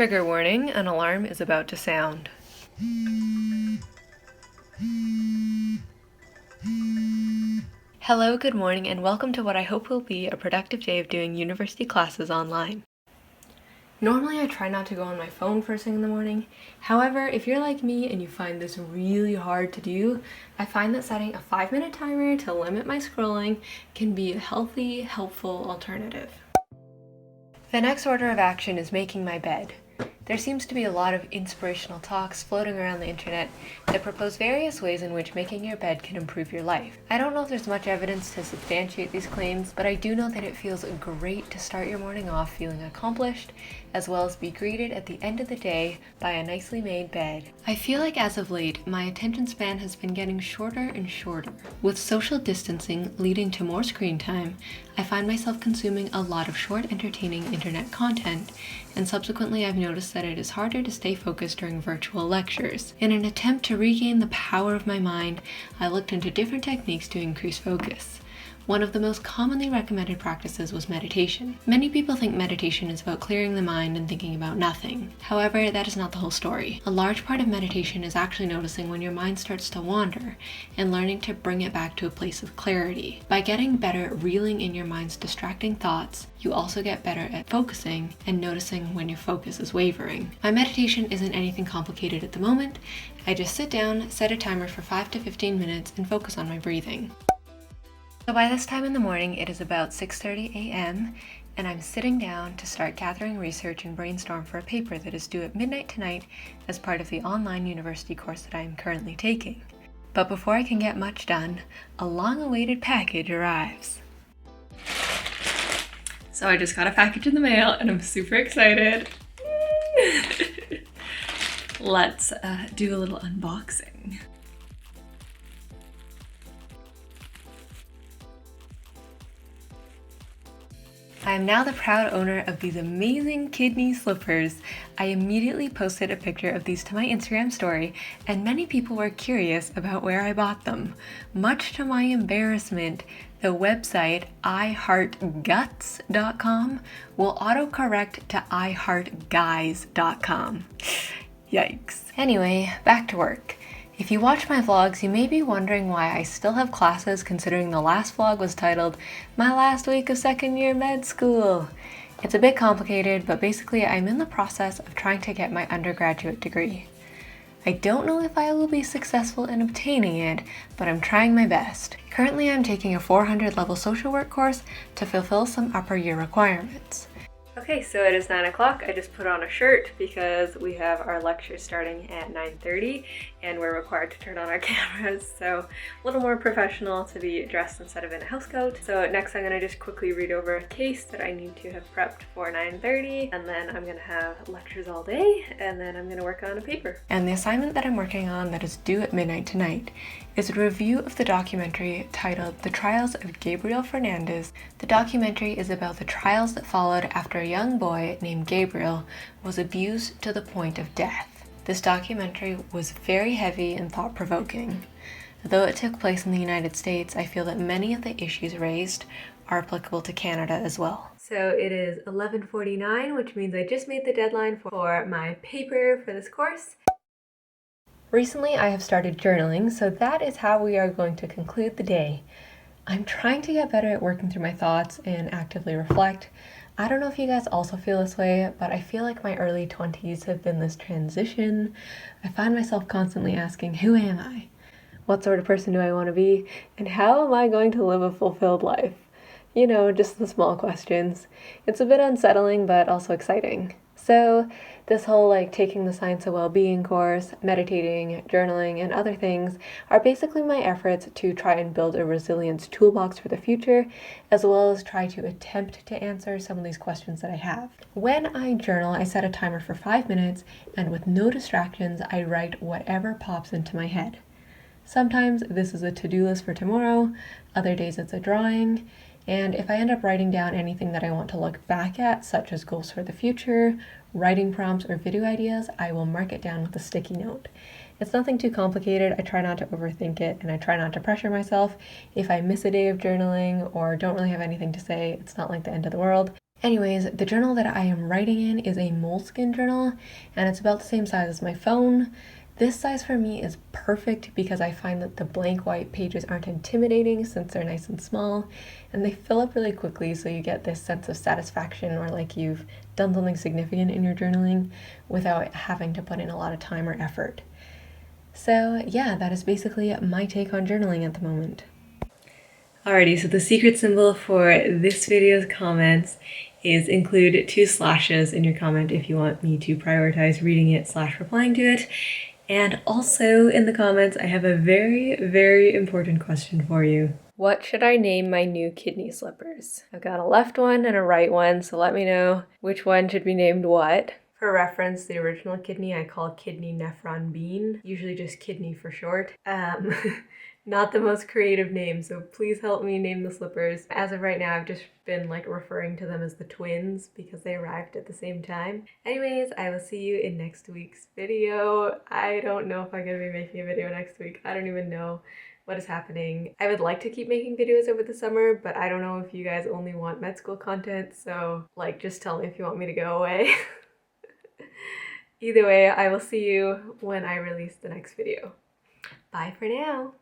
Trigger warning, an alarm is about to sound. Hello, good morning, and welcome to what I hope will be a productive day of doing university classes online. Normally I try not to go on my phone first thing in the morning. However, if you're like me and you find this really hard to do, I find that setting a 5-minute timer to limit my scrolling can be a healthy, helpful alternative. The next order of action is making my bed. There seems to be a lot of inspirational talks floating around the internet that propose various ways in which making your bed can improve your life. I don't know if there's much evidence to substantiate these claims, but I do know that it feels great to start your morning off feeling accomplished, as well as be greeted at the end of the day by a nicely made bed. I feel like as of late, my attention span has been getting shorter and shorter. With social distancing leading to more screen time, I find myself consuming a lot of short, entertaining internet content, and subsequently I've noticed that it is harder to stay focused during virtual lectures. In an attempt to regain the power of my mind, I looked into different techniques to increase focus. One of the most commonly recommended practices was meditation. Many people think meditation is about clearing the mind and thinking about nothing. However, that is not the whole story. A large part of meditation is actually noticing when your mind starts to wander and learning to bring it back to a place of clarity. By getting better at reeling in your mind's distracting thoughts, you also get better at focusing and noticing when your focus is wavering. My meditation isn't anything complicated at the moment. I just sit down, set a timer for 5 to 15 minutes, and focus on my breathing. So by this time in the morning, it is about 6:30 a.m. and I'm sitting down to start gathering research and brainstorm for a paper that is due at midnight tonight as part of the online university course that I am currently taking. But before I can get much done, a long-awaited package arrives. So I just got a package in the mail and I'm super excited. Let's do a little unboxing. I am now the proud owner of these amazing kidney slippers. I immediately posted a picture of these to my Instagram story, and many people were curious about where I bought them. Much to my embarrassment, the website iheartguts.com will autocorrect to iheartguys.com. Yikes. Anyway, back to work. If you watch my vlogs, you may be wondering why I still have classes considering the last vlog was titled, My Last Week of Second Year Med School. It's a bit complicated, but basically I'm in the process of trying to get my undergraduate degree. I don't know if I will be successful in obtaining it, but I'm trying my best. Currently I'm taking a 400 level social work course to fulfill some upper year requirements. Okay, so it is 9 o'clock. I just put on a shirt because we have our lecture starting at 9:30 and we're required to turn on our cameras, so a little more professional to be dressed instead of in a housecoat. So next I'm going to just quickly read over a case that I need to have prepped for 9:30, and then I'm going to have lectures all day, and then I'm going to work on a paper. And the assignment that I'm working on that is due at midnight tonight is a review of the documentary titled The Trials of Gabriel Fernandez. The documentary is about the trials that followed after a young boy named Gabriel was abused to the point of death. This documentary was very heavy and thought-provoking. Though it took place in the United States, I feel that many of the issues raised are applicable to Canada as well. So it is 11:49, which means I just made the deadline for my paper for this course. Recently, I have started journaling, so that is how we are going to conclude the day. I'm trying to get better at working through my thoughts and actively reflect. I don't know if you guys also feel this way, but I feel like my early 20s have been this transition. I find myself constantly asking, who am I? What sort of person do I want to be? And how am I going to live a fulfilled life? You know, just the small questions. It's a bit unsettling, but also exciting. So this whole taking the Science of Wellbeing course, meditating, journaling, and other things are basically my efforts to try and build a resilience toolbox for the future, as well as try to attempt to answer some of these questions that I have. When I journal, I set a timer for 5 minutes, and with no distractions, I write whatever pops into my head. Sometimes this is a to-do list for tomorrow, other days it's a drawing, and if I end up writing down anything that I want to look back at, such as goals for the future, writing prompts, or video ideas, I will mark it down with a sticky note. It's nothing too complicated. I try not to overthink it, and I try not to pressure myself. If I miss a day of journaling or don't really have anything to say, it's not like the end of the world. Anyways, the journal that I am writing in is a moleskin journal, and it's about the same size as my phone. This size for me is perfect because I find that the blank white pages aren't intimidating since they're nice and small, and they fill up really quickly, so you get this sense of satisfaction or like you've done something significant in your journaling without having to put in a lot of time or effort. So yeah, that is basically my take on journaling at the moment. Alrighty, so the secret symbol for this video's comments is include 2 slashes in your comment if you want me to prioritize reading it / replying to it. And also in the comments, I have a very, very important question for you. What should I name my new kidney slippers? I've got a left one and a right one, so let me know which one should be named what. For reference, the original kidney I call kidney nephron bean, usually just kidney for short. Not the most creative name, so please help me name the slippers. As of right now, I've just been like referring to them as the twins because they arrived at the same time. Anyways, I will see you in next week's video. I don't know if I'm gonna be making a video next week. I don't even know what is happening. I would like to keep making videos over the summer, but I don't know if you guys only want med school content, so like just tell me if you want me to go away. Either way, I will see you when I release the next video. Bye for now.